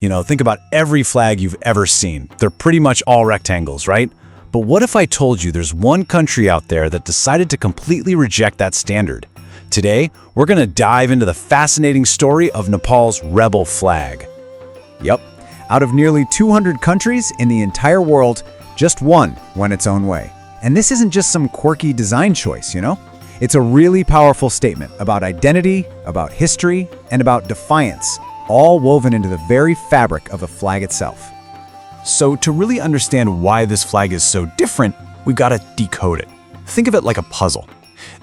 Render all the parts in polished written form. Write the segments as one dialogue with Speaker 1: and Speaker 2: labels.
Speaker 1: Think about every flag you've ever seen. They're pretty much all rectangles, right? But what if I told you there's one country out there that decided to completely reject that standard? Today, we're going to dive into the fascinating story of Nepal's rebel flag.
Speaker 2: Yep. Out of nearly 200 countries in the entire world, just one went its own way. And this isn't just some quirky design choice, It's a really powerful statement about identity, about history, and about defiance, all woven into the very fabric of the flag itself.
Speaker 1: So to really understand why this flag is so different, we've got to decode it. Think of it like a puzzle.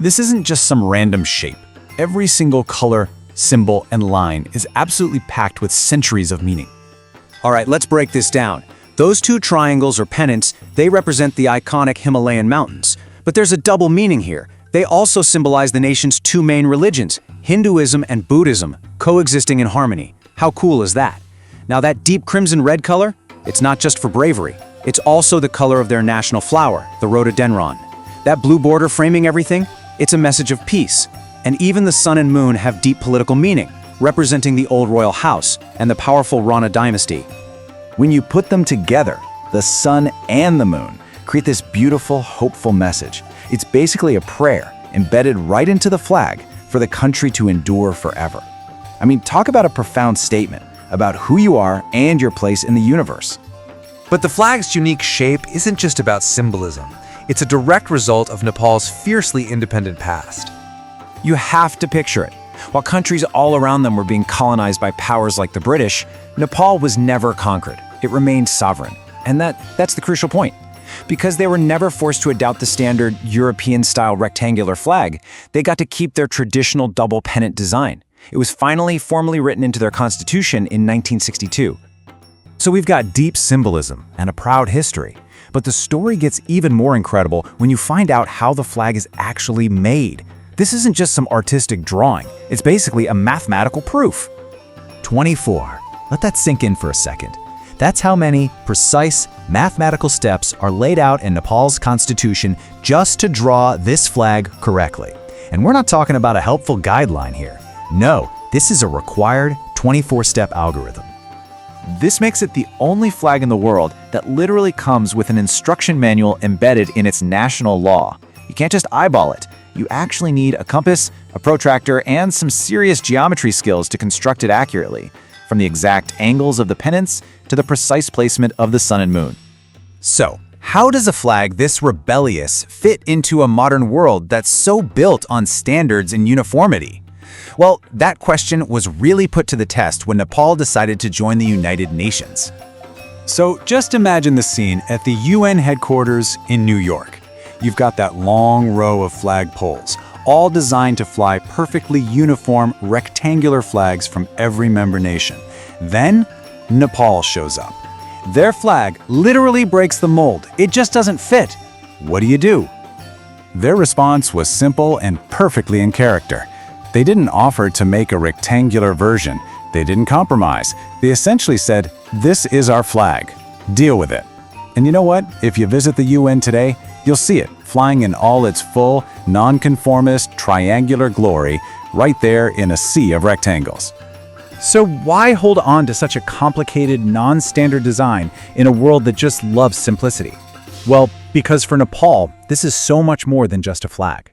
Speaker 1: This isn't just some random shape. Every single color, symbol, and line is absolutely packed with centuries of meaning.
Speaker 2: All right, let's break this down. Those two triangles or pennants, they represent the iconic Himalayan mountains. But there's a double meaning here. They also symbolize the nation's two main religions, Hinduism and Buddhism, coexisting in harmony. How cool is that? Now that deep crimson red color, it's not just for bravery. It's also the color of their national flower, the rhododendron. That blue border framing everything, it's a message of peace. And even the sun and moon have deep political meaning, representing the old royal house and the powerful Rana dynasty.
Speaker 3: When you put them together, the sun and the moon create this beautiful, hopeful message. It's basically a prayer embedded right into the flag for the country to endure forever. I mean, talk about a profound statement about who you are and your place in the universe.
Speaker 4: But the flag's unique shape isn't just about symbolism. It's a direct result of Nepal's fiercely independent past.
Speaker 2: You have to picture it. While countries all around them were being colonized by powers like the British, Nepal was never conquered. It remained sovereign. And that's the crucial point. Because they were never forced to adopt the standard European-style rectangular flag, they got to keep their traditional double pennant design. It was finally formally written into their constitution in 1962.
Speaker 3: So we've got deep symbolism and a proud history. But the story gets even more incredible when you find out how the flag is actually made. This isn't just some artistic drawing. It's basically a mathematical proof. 24. Let that sink in for a second. That's how many precise mathematical steps are laid out in Nepal's constitution just to draw this flag correctly. And we're not talking about a helpful guideline here. No, this is a required 24-step algorithm.
Speaker 5: This makes it the only flag in the world that literally comes with an instruction manual embedded in its national law. You can't just eyeball it. You actually need a compass, a protractor, and some serious geometry skills to construct it accurately, from the exact angles of the pennants to the precise placement of the sun and moon.
Speaker 2: So, how does a flag this rebellious fit into a modern world that's so built on standards and uniformity? Well, that question was really put to the test when Nepal decided to join the United Nations.
Speaker 1: So just imagine the scene at the UN headquarters in New York. You've got that long row of flag poles, all designed to fly perfectly uniform rectangular flags from every member nation. Then, Nepal shows up. Their flag literally breaks the mold. It just doesn't fit. What do? Their response was simple and perfectly in character. They didn't offer to make a rectangular version. They didn't compromise. They essentially said, "This is our flag. Deal with it." And you know what? If you visit the UN today, you'll see it flying in all its full, non-conformist, triangular glory right there in a sea of rectangles.
Speaker 2: So why hold on to such a complicated, non-standard design in a world that just loves simplicity? Well, because for Nepal, this is so much more than just a flag.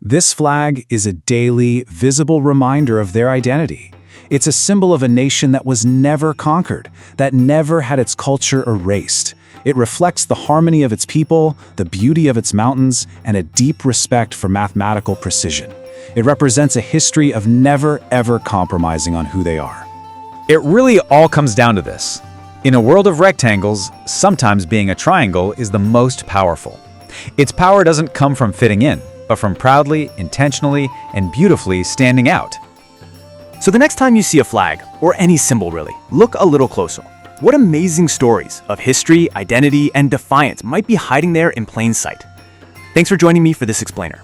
Speaker 2: This flag is a daily, visible reminder of their identity. It's a symbol of a nation that was never conquered, that never had its culture erased. It reflects the harmony of its people, the beauty of its mountains, and a deep respect for mathematical precision. It represents a history of never, ever compromising on who they are.
Speaker 5: It really all comes down to this. In a world of rectangles, sometimes being a triangle is the most powerful. Its power doesn't come from fitting in, but from proudly, intentionally, and beautifully standing out.
Speaker 6: So the next time you see a flag, or any symbol really, look a little closer. What amazing stories of history, identity, and defiance might be hiding there in plain sight. Thanks for joining me for this explainer.